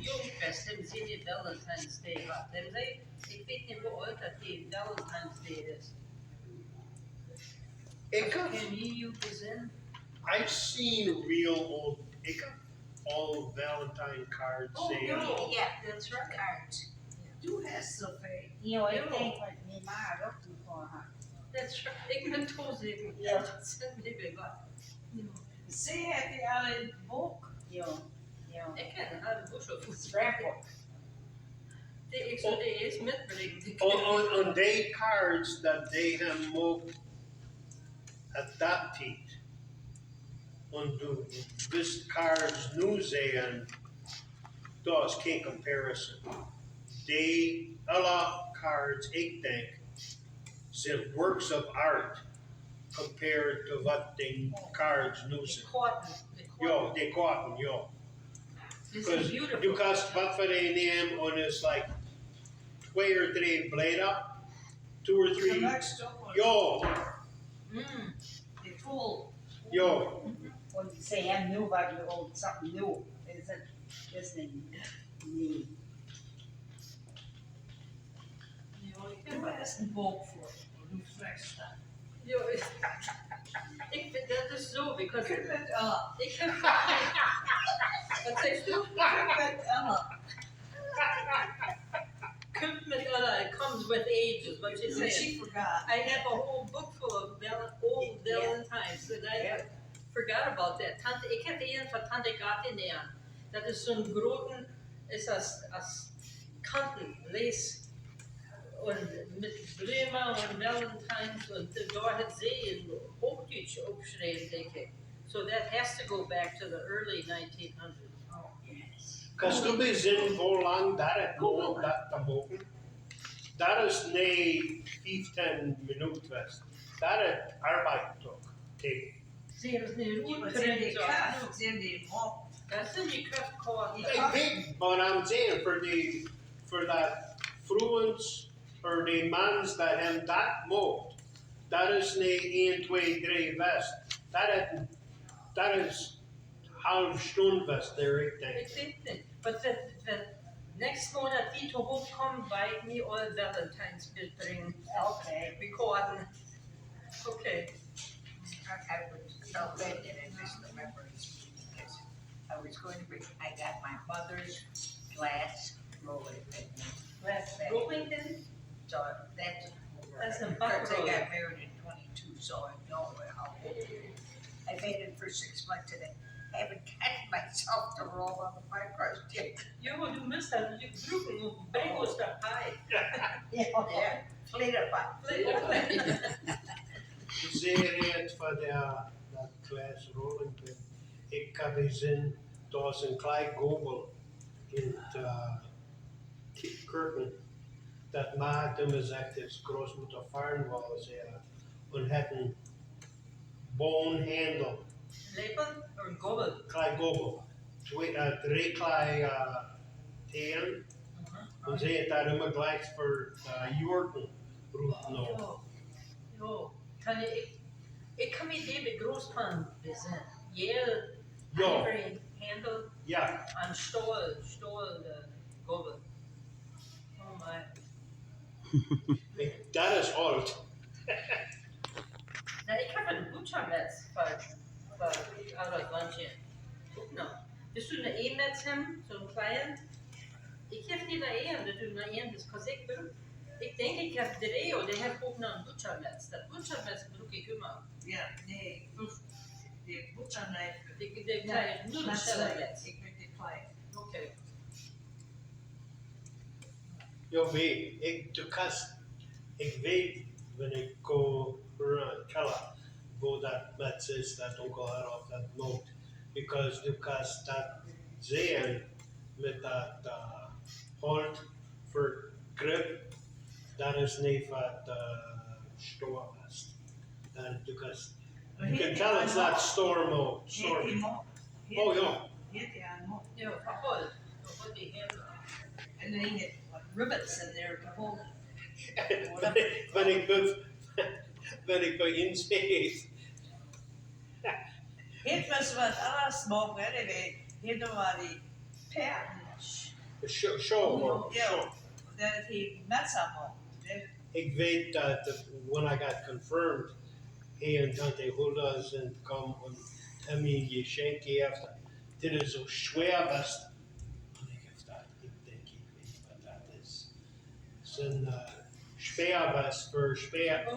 Jungfest, dem sie die Valentine's Day had. Dem zei, ik weet niet hoe oud dat die Valentine's Day is. Can you begin? I've seen real old, all Valentine cards. Oh, no. Yeah, that's right. Cards. Du has zoveel. Jo, ik denk wat mijn ma ook toen voor had. That's right. Ik ben toezicht. Ja. Dat zit niet bij wat. Ze heeft die al in het boek. Ja. Ik ken haar boek of Scrapbook. ik zou die eens metbrengen. On they cards that they have moved adapted on this cards news and does geen comparison. They alla cards ik denk zijn works of art compared to what the cards news. Yo, they caught them, yo. Because wat voor een neem on is like 2 or 3 blade 2 or 3. Yo. The full. Yo. Want je zei hem nieuw wat je al something nieuw. Is niet nieuw. Ik heb er eens een boek voor. Hoe slecht staat. Jo, ik vind dat is zo, because ik heb wat zegt u? Komt met Ella, it comes with ages, what you said. She forgot. I have a whole book full of old Valentines that I forgot about that. Tante, ik heb een van Tante Gatin neer. Dat is zo'n groten, is als kanten, lees. Und mit Bremer und Valentines und da hat sie in Hochdeutsch aufgeschrieben, denke ich. So that has to go back to the early 1900s. Oh, yes. Kas du bent zin hoe lang dat het moet dat te mogen? Dat is nee 15 minuten was. Dat het arbeid toch. Sie haben es nicht gut in die mop. Das sind die Kraftkorn. Ik weet, maar I'm saying for that fluence or the mans that hem dat mocht. Dat is nee 1, 2, 3 west. Dat is half stund was there, ik denk. Ik weet niet. But the next monat die te hoog komt, wij niet all Valentines mitbringen. Okay. Recorden. Okay. I was so glad that I missed the memories because I was going to bring, I got my mother's glass rolling pin. Last rolling pin? So that's a because buck I got married in 22, so I know how old it is. I made it for 6 months and I haven't gotten myself to roll on the micro stick. Jo, du mist dat. Je vroeg Bergholz dat pie. Yeah, Flederpie. Zeer het van dat glas rolling pin. Ik heb eens in, dat was een klein gobel in het Kirken. Dat maakte me zegt, is grootmoeder Farnwall zei, en had een boonhandel. Lepel of een gobbel? Klein gobel. 3 klein teen. En ze had daar immer gelijk voor Jorten roepen nog. Jo, kan ik kan me die met grootpan bezien. Jeel, Ja. ivory handle Ja, aan stol gobbel. Oh my. dat is oud. Nou, ik heb een butchermets voor uit landje. Ook nog. Dus toen een met hem, zo'n cliënt. Ik heb niet naar één, dat doe naar één, dus ik denk ik heb 3, die heb ook nog een butchermets. Dat butchermets gebruik ik immer. Ja, nee, de butcherknife. Die kleine noedelschellenmets. Ik ben die klein. Oké. Jo, weet, ik weet wanneer ik go naar Kella, wo dat met is, dat ook al erop dat moet. Because du kannst dat zien met dat holt voor grip, dat is niet wat storm is. Dan du kannst, you can tell it's not storm mode. Oh ja. Heet die aan mop. Ja, verhol. Verhol die handle. And then you get like rivets in there to hold it. Ben ik bij inzet. Het was wat alles mogen, hè, weet je. Hier doen we die patent show. Ja. Dat hij met samen. Ik weet dat when I got confirmed, hij en tante Hulda zijn kwam en hem je geschenk geeft. Dit is zo schwer was. Ik denk ik weet wat dat is. Zijn speer was voor speer.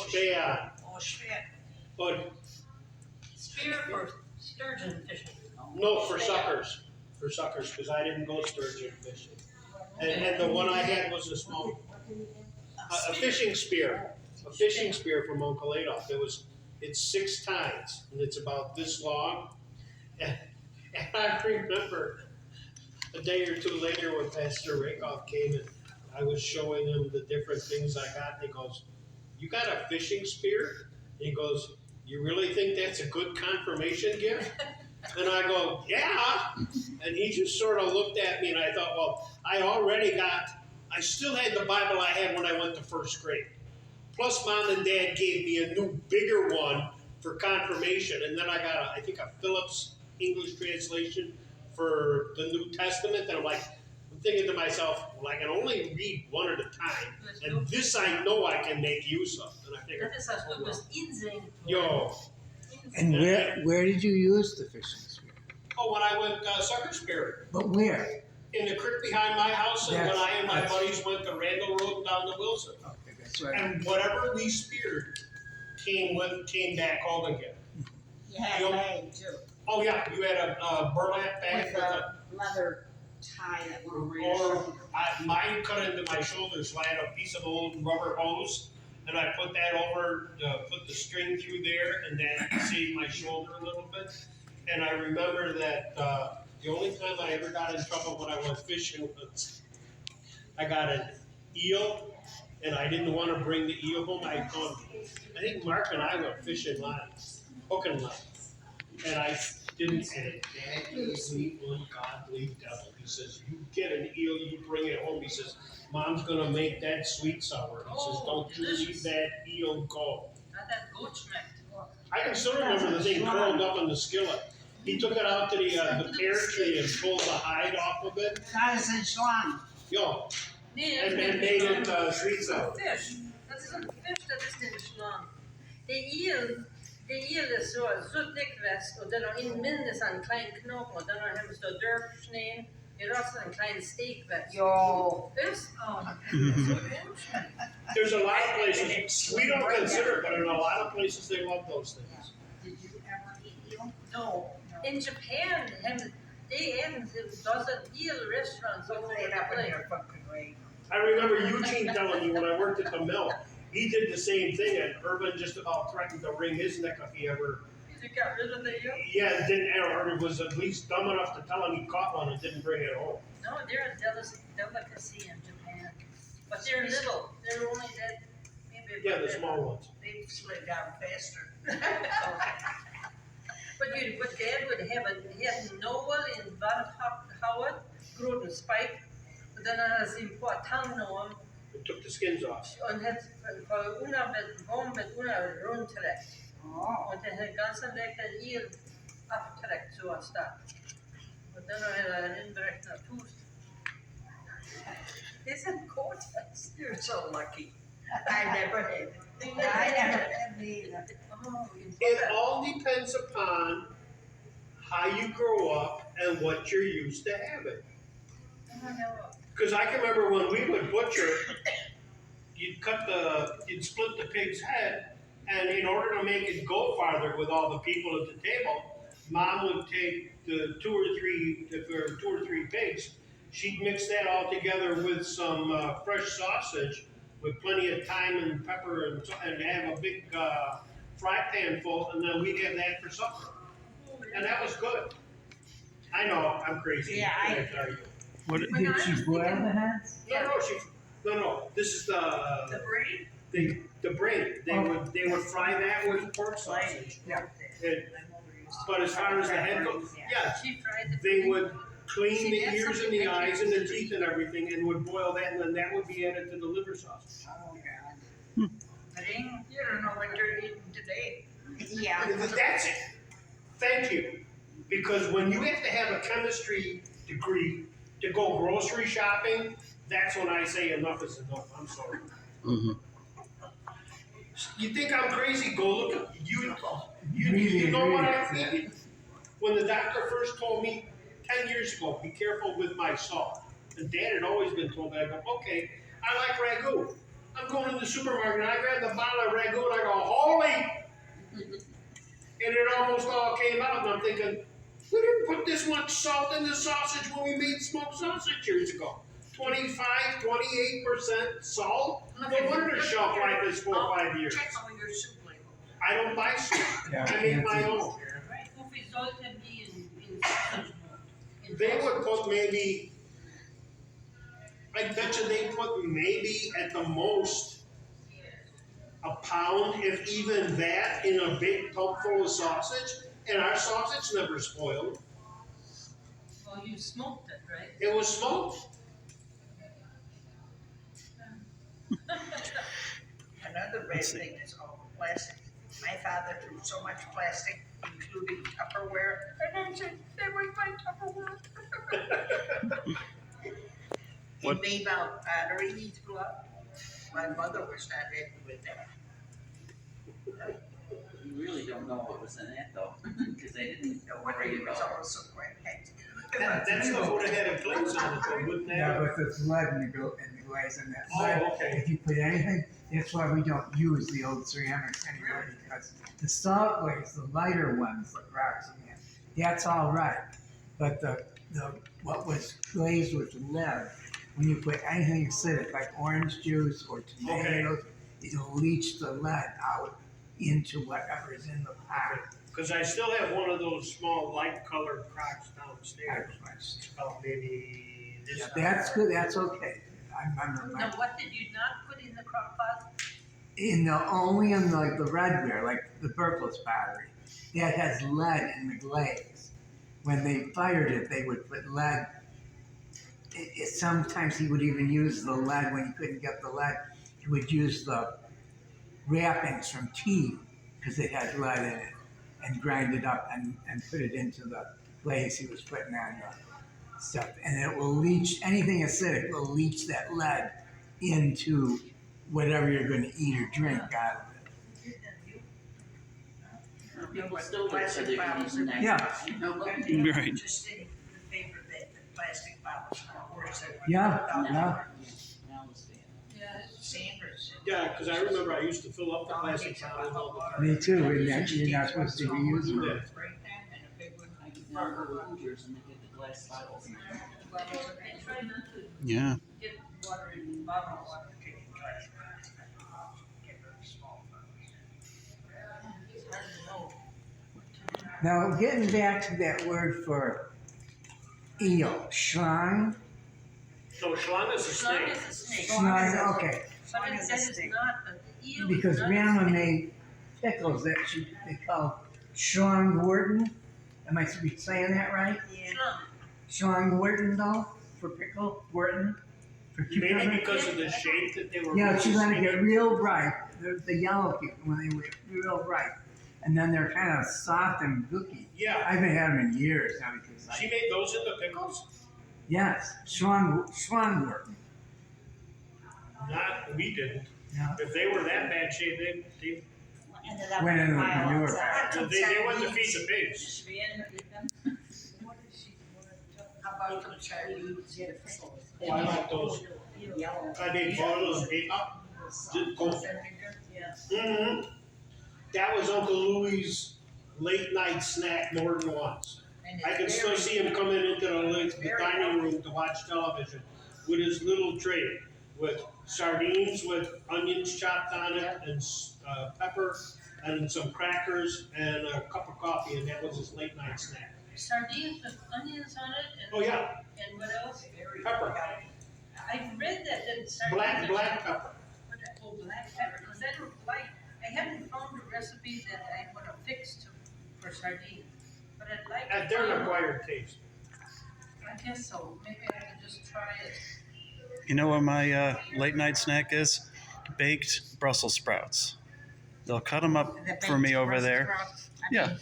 Speer. Oh, schwer. But Spear for sturgeon fishing. no, for suckers. For suckers, because I didn't go sturgeon fishing. And the one I had was a small, a fishing spear. A fishing spear from Uncle Adolph. It's 6 tines, and it's about this long. And I remember a day or two later when Pastor Rakoff came and I was showing him the different things I got, and he goes, "You got a fishing spear?" And he goes, "You really think that's a good confirmation gift?" And I go, "Yeah." And he just sort of looked at me, and I thought, well, I still had the Bible I had when I went to first grade. Plus, Mom and Dad gave me a new, bigger one for confirmation. And then I got, I think, a Phillips English translation for the New Testament. And I'm thinking to myself, well, I can only read one at a time. And this I know I can make use of. And I figured, Dat is als we dus inzien. yo. And where did you use the fishing spear? Oh, when I went sucker spear. But where? In the creek behind my house, and when Yes, I and my yes. buddies went to Randall Road and down to Wilson. Okay, that's right. And whatever we speared came back home again. You had a bag too. Oh yeah, you had a burlap bag With a leather tie that went over your shoulder. mine cut into my shoulder, so I had a piece of old rubber hose, and I put that over, put the string through there, and that saved my shoulder a little bit. And I remember that the only time I ever got in trouble when I went fishing was I got an eel, and I didn't want to bring the eel home. I think Mark and I went fishing lines, hooking lines, and I didn't. And Dad is the ungodly devil. He says, "You get an eel, you bring it home." He says, "Mom's gonna make that sweet sour." He says, "Don't you leave that eel go." Not that goat schmeckt. I can still remember the thing curled up in the skillet. He took it out to the pear tree and pulled the hide off of it. Dat is een slang. Yo, Nee, and dat is made niet it sweet sour. fish. Dat is een vis, dat is niet slang. De eel is zo dik geweest, en dan nog in mindestens een klein knopen, en dan nog hebben ze de durf gesneden, en dat is een klein steak geweest. Yo. Dus, There's a lot of places, we don't consider it, but in a lot of places they love those things. Did you ever eat eel? no. In Japan, they have dozen eel restaurants all over They the have in place. their fucking way. I remember Eugene telling me when I worked at the mill, he did the same thing, and Urban just about threatened to wring his neck if he ever, You got rid of the eel? yeah, didn't, or was at least dumb enough to tell him he caught one and didn't bring it home. No, they're a delicacy in Japan, but they're little, they're only that, maybe. Yeah, the small ones. They slid down faster. But Dad would he had Noel in Bad Howard, groot een spijk, en dan had ze een paar tang genomen, It took the skins off. en het voor una met boom met una rondtrekt. Oh. En dan had ganzen weg de eel aftrekt, zoals dat. En dan had hij een inbrecht naar toest. Isn't gorgeous? You're so lucky. I never had. I never had neither. Oh, It all depends upon how you grow up and what you're used to having. Because I can remember when we would butcher, you'd split the pig's head, and in order to make it go farther with all the people at the table, Mom would take the two or three pigs, she'd mix that all together with some fresh sausage with plenty of thyme and pepper and have a big fry pan full, and then we'd have that for supper. And that was good. I know, I'm crazy. Yeah, I tell you. What, When did I she was boil thinking- the heads? No, this is The brain? the brain. They would fry that with pork sausage. Yeah. But as far as the head goes, yeah, She fried the they pig. would clean See, the that's ears and something the I eyes can't and the teeth and everything, and would boil that, and then that would be added to the liver sausage. Oh, God. Brain, you don't know what you're eating today. Yeah. That's it. Thank you. Because when you have to have a chemistry degree to go grocery shopping, that's when I say enough is enough. I'm sorry. Mhm. You think I'm crazy? Go look at you know what I'm thinking? When the doctor first told me 10 years ago, be careful with my salt. And Dad had always been told that. I go, okay, I like ragu. I'm going to the supermarket and I grab the bottle of ragu and I go, holy! And it almost all came out, and I'm thinking, we didn't put this much salt in the sausage when we made smoked sausage years ago. 25, 28% salt? No wonder the shelf life is 4 or 5 years. Check on your soup label. I don't buy soup. Yeah, I make my own. Hoeveel zou het hem die in sausage mode? They would put maybe, I bet you they put maybe at the most a pound, if even that, in a big tub full of sausage, and our sausage never spoiled. Well, you smoked it, right? It was smoked. Another bad thing is all the plastic. My father threw so much plastic, including Tupperware, and I said, that was my Tupperware. What- It made out battery needs to go up. My mother was not happy with that. You really don't know what was in it though, because they didn't No wonder worry it was about also quite hectic. That stuff would have had a glaze on it, though, wouldn't Yeah, that? but there's lead in the glaze in that. Oh, Lead, okay. if you put anything, that's why we don't use the old ceramics anymore, because the salt glaze, the lighter ones, like rocks and that, that's all right. But the what was glazed with lead, when you put anything acidic like orange juice or tomatoes, it'll leach the lead out into whatever's in the pot. Because I still have one of those small light colored crocks downstairs. It's about maybe this. Yeah, that's good, that's okay. I remember Now, what did you not put in the crock pot? only in like the redware, like the Bergholz battery, that has lead in the glaze. When they fired it, they would put lead. Sometimes he would even use the lead when he couldn't get the lead. He would use the wrappings from tea because it had lead in it, and grind it up and put it into the glaze he was putting on the stuff. And it will leach, anything acidic will leach that lead into whatever you're going to eat or drink out of it. people still do, so they're using that. Yeah. You know, Right. Just in favor that the plastic bottles are worse than. Yeah, yeah. now it's bad. Yeah, Sanders. Yeah, because I remember I used to fill up the plastic bottles all the time. Me too, and that you're not supposed to be using it. Yeah. I can now go to Hooters and they get the glass bottles. well, I try not to Yeah. get water in bottles. It's hard to know what to do. Now, getting back to that word for eel, schlong. So schlong is a Slug snake. is a snake. Schlong, okay. But it says it's not, the eel is Because not a Grandma snake. made pickles that they call schlongworten. Am I saying that right? Slug. Schlongworten though, for pickle, Wharton, for cucumber. Maybe because of the shape that they were. Yeah, she's gonna roasting get it. real ripe. The yellow people when they were real ripe, and then they're kind of soft and gooky. Yeah, I haven't had them in years now because she made those into pickles? yes, schlongworten. Not, we didn't. Yeah. If they were that bad shape, they Went in the manure bag. they went to feed the pigs. How about some sardines? Oh, I like those. I made bottles of paper. Did go. Mm-hmm. That was Uncle Louie's late night snack more than once. I can still see him coming into the dining room to watch television with his little tray with sardines with onions chopped on it and pepper and some crackers and a cup of coffee, and that was his late night snack. Sardines with onions on it and. Oh yeah, And what else? pepper, I've read that sardines. black pepper. Oh, black pepper, because I don't like, I haven't found a recipe that I want to fix for sardines, but I'd like to. They're an find- acquired taste. I guess so, maybe I can just try it. You know what my late night snack is? Baked Brussels sprouts. They'll cut them up for me over there. Yeah.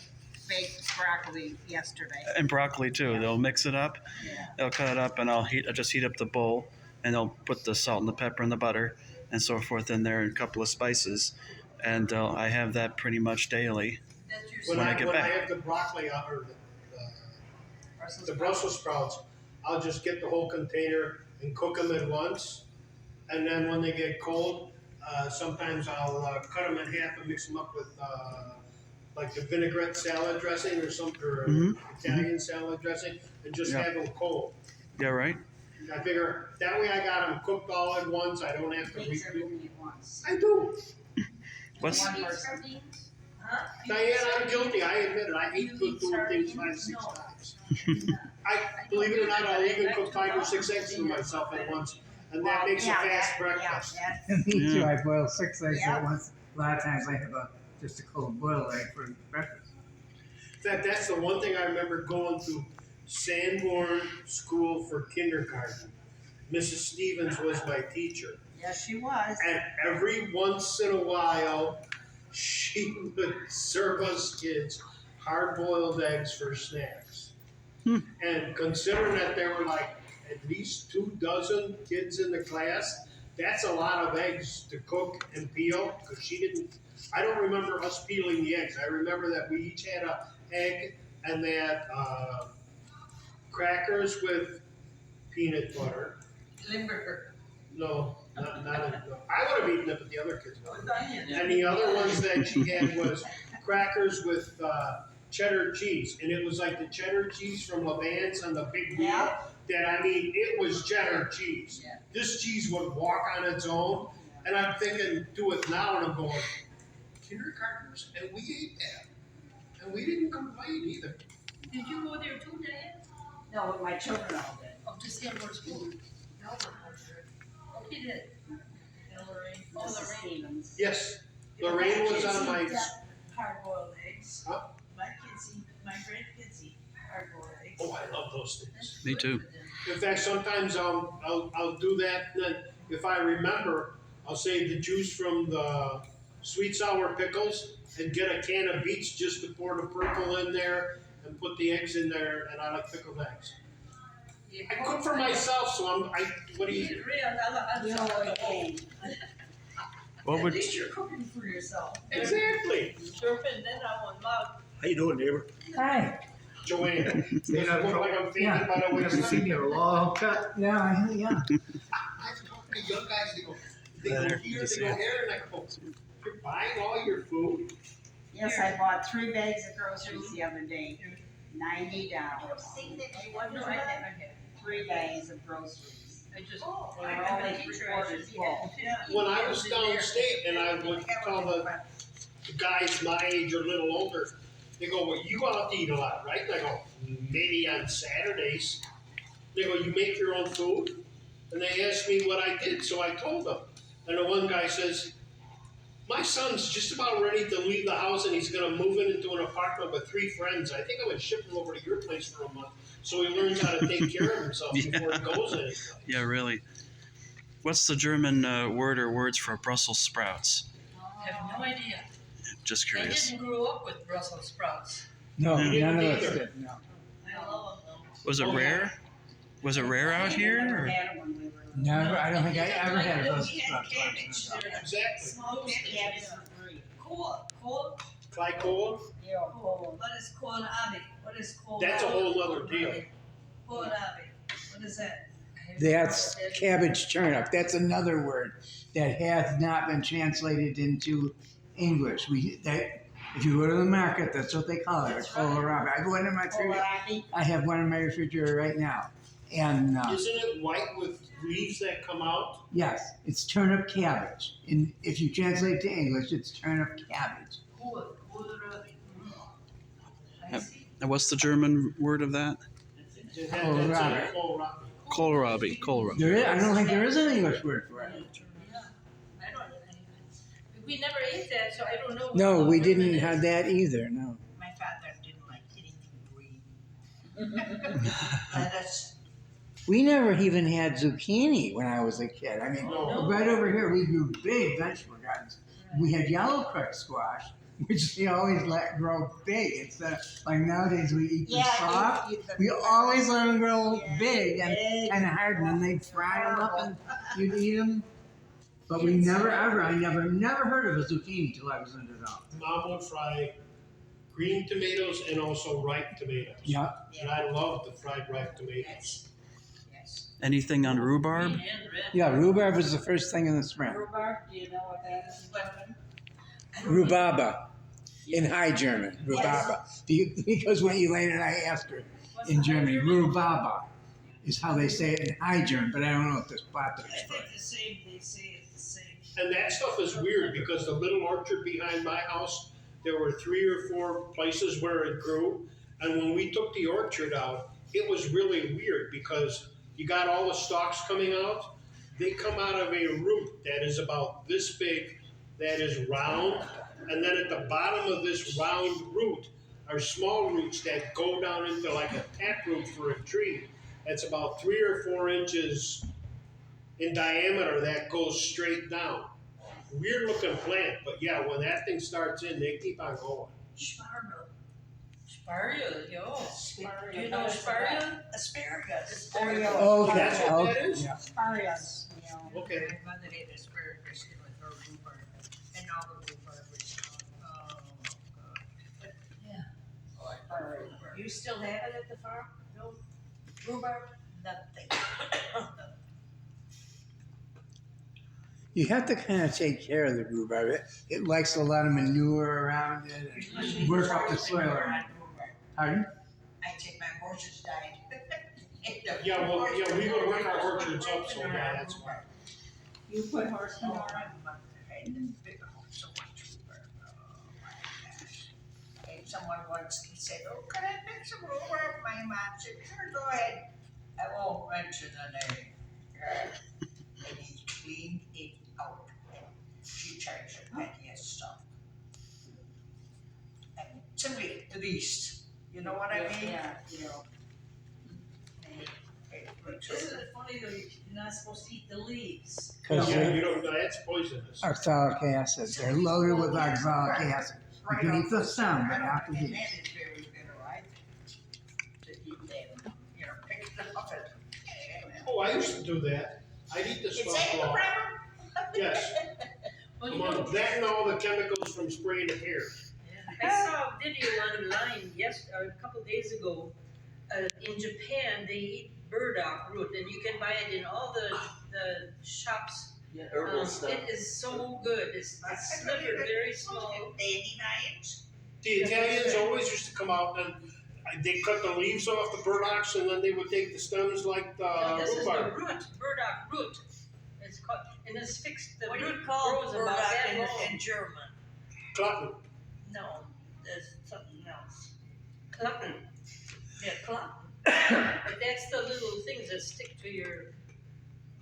baked broccoli yesterday. And broccoli too. They'll mix it up. Yeah. They'll cut it up, and I'll just heat up the bowl, and they'll put the salt and the pepper and the butter and so forth in there, and a couple of spices, and I have that pretty much daily. That's your When I get when back. I have the broccoli out or the Brussels sprouts, I'll just get the whole container and cook them at once. And then when they get cold, sometimes I'll cut them in half and mix them up with like the vinaigrette salad dressing or some Italian salad dressing, and just Yeah. have them cold. Yeah, right. I figure that way I got them cooked all at once. I don't have to Things redo. everything at once. I do. What's One Eat person. sardines? Huh? Diane, I'm guilty. I admit it. I You ate good eat doing things sardines? 5-6 No. times. Believe it or not, I'll even cook 5 or 6 eggs for myself at once, and that makes a fast breakfast. Me too. Yeah. I boil 6 eggs Yeah. at once. A lot of times I have just a cold boiled egg for breakfast. In fact, that's the one thing I remember going to Sanborn School for Kindergarten. Mrs. Stevens was my teacher, Yes, she was. and every once in a while, she would serve us kids hard-boiled eggs for snacks. And considering that there were like at least 24 kids in the class, that's a lot of eggs to cook and peel, because she didn't, I don't remember us peeling the eggs. I remember that we each had a egg and that crackers with peanut butter. Limburger. No, not a, no. I would have eaten it, but the other kids would. With onions. And the other ones that she had was crackers with cheddar cheese, and it was like the cheddar cheese from Levan's on the big wheel. Yeah. That I mean, it was cheddar cheese. Yeah. This cheese would walk on its own, and I'm thinking, do it now, and I'm going, kindergartners, and we ate that, and we didn't complain either. Did you go there too, Diane? No, my children all did. Oh, to see more school? No. Oh, he did. Lorraine. Oh, Mrs. Lorraine. Stevens. Yes, Lorraine was on my. Hard-boiled eggs. Huh? My kids eat, my grandkids eat hard-boiled eggs. Oh, I love those things. Me too. In fact, sometimes I'll do that, and then if I remember, I'll save the juice from the sweet sour pickles and get a can of beets just to pour the purple in there and put the eggs in there, and I like pickled eggs. I cook for myself, so what do you? You know what again? What At would least you're cooking for yourself. Exactly. Surfing then on one mouth. How you doing, neighbor? Hi. Joanne, does it look like I'm fainting by the way? Haven't seen you in a long time. Yeah, yeah. I've talked to young guys, they go here, they go here, and I go, you're buying all your food? Yes, I bought 3 bags of groceries the other day. $90. No, I had. 3 bags of groceries. I just. Oh, They I were have only a teacher, 3/4 I should be full. at When I was downstate and I would tell the guys my age or a little older, they go, well, you go out to eat a lot, right? And I go, maybe on Saturdays. They go, you make your own food? And they asked me what I did, so I told them. And the one guy says, my son's just about ready to leave the house and he's gonna move into an apartment with 3 friends. I think I'm gonna ship him over to your place for a month so he learns how to take care of himself before he goes anyplace. Yeah, really. What's the German word or words for Brussels sprouts? I have no idea. Just I curious. didn't grow up with Brussels sprouts. No, Yeah. none of us Either. did. No. I love them Was it Oh, yeah. rare? Was it rare out here? Never Or? had 'em when we were. Never. I don't think I ever had Yeah, those we had stuff. cabbage. Exactly. Small Cabbage cabbage. for free. Cool. Glycol, Yeah, cool. What is called abi? What is called? that's a whole other deal. Called abi. What is that? That's cabbage turnip. That's another word that has not been translated into English. If you go to the market, that's what they call it. That's right. Kohlrabi. I go into my refrigerator. Kohlrabi. I have one in my refrigerator right now, and Isn't it white with leaves that come out? yes, it's turnip cabbage. And if you translate it to English, it's turnip cabbage. Cool. I see. And what's the German word of that? It has that Kohlrabi. Kohlrabi. Kohlrabi. There is, I don't think there is an English word for it. Yeah. I don't know. We never ate that, so I don't know. No, what we word didn't it is. have that either. No. My father didn't like anything green. Lettuce. We never even had zucchini when I was a kid. I mean, No. right over here we grew big vegetable gardens. We had yellow crepe squash, which they always let grow big instead of like nowadays we eat them Yeah, soft. you- We always let them grow Yeah, big and big. kind of hard, and then they'd fry them up and you'd eat them. But we never ever, I never heard of a zucchini till I was in the house. Mom would fry green tomatoes and also ripe tomatoes. Yeah. And I love the fried ripe tomatoes. Yes. Yes. Anything on rhubarb? Green and red. Yeah, rhubarb is the first thing in the spring. Rhubarb, do you know what that is in German? Rhubaba. In High German, rhubaba. Because when you later I asked her in Germany, rhubaba is how they say it in High German, but I don't know if this Plattdeutsch I for think it. the same, they say it the same. And that stuff is weird because the little orchard behind my house, there were 3 or 4 places where it grew. And when we took the orchard out, it was really weird because you got all the stalks coming out. They come out of a root that is about this big, that is round. And then at the bottom of this round root are small roots that go down into like a taproot for a tree. That's about 3 or 4 inches in diameter that goes straight down. Weird looking plant, but yeah, when that thing starts in, they keep on going. Sparrow. Sparrow, yo. Sparrow. Do you know sparrow? Asparagus. Asparagus. Okay, That's what that okay, is? yeah. Asparagus, you know. Okay. My mother ate asparagus with her rhubarb, and all the rhubarb was gone. Oh, God. Sparrow. You still have it at the farm? No. Rhubarb? Nothing. You have to kind of take care of the rhubarb. It likes a lot of manure around it and work up the soil around it. Pardon? I take my horse's diet. Yeah, well, yeah, we would work our orchards up, so yeah, that's why. You put horse manure in? So much rhubarb. Oh my gosh. And someone once said, "Oh, can I pick some rhubarb?" My mom said, "Sure, go ahead. I won't mention the name." And he cleaned it out. And she charged a penny a stalk. And simply the beast. You know what I mean? Yeah, you know. Isn't Isn't it funny though, you're not supposed to eat the leaves? Because Yeah, you don't, that's poisonous. oxalic acid. They're loaded with oxalic acid. You can eat the stem, but not the And leaves. that is very bitter, right? To eat that, you know, pick it up and. Oh, I used to do that. I'd eat the It's stuff in the raw. river. Yes. Well, Come you know, on, that and all the chemicals from spraying the hair. I saw a video online a couple days ago. In Japan, they eat burdock root, and you can buy it in all the shops. Yeah, herbal stuff. It is so good. It's slivered very small. Dandelions. The Italians always used to come out and they cut the leaves off the burdocks and then they would take the stems like Now, the this is the rhubarb. root, burdock root. It's called, and it's fixed. The What do you root call grows burdock about that in long. German? Cotton. No, there's something else. Clutten. Yeah, clutten. But that's the little things that stick to your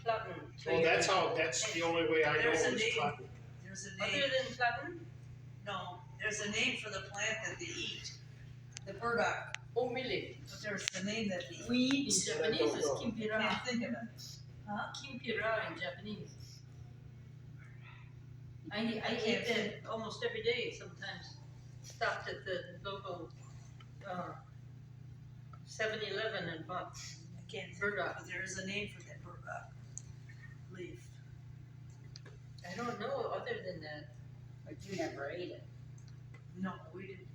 clutten. Well, that's the only way I know There's a is name. cotton. There's a Other name, than clutten? no, there's a name for the plant that they eat. The burdock, Oh, really? but there's the name that they eat. In Japanese, it's I kimpira. can't think of it. Kimpira in Japanese. I can't eat that almost every day sometimes. Stopped at the local 7-Eleven and bought I can't think of it, burdock. but there is a name for that burdock leaf. I don't know other than that. But you never ate it. No, we didn't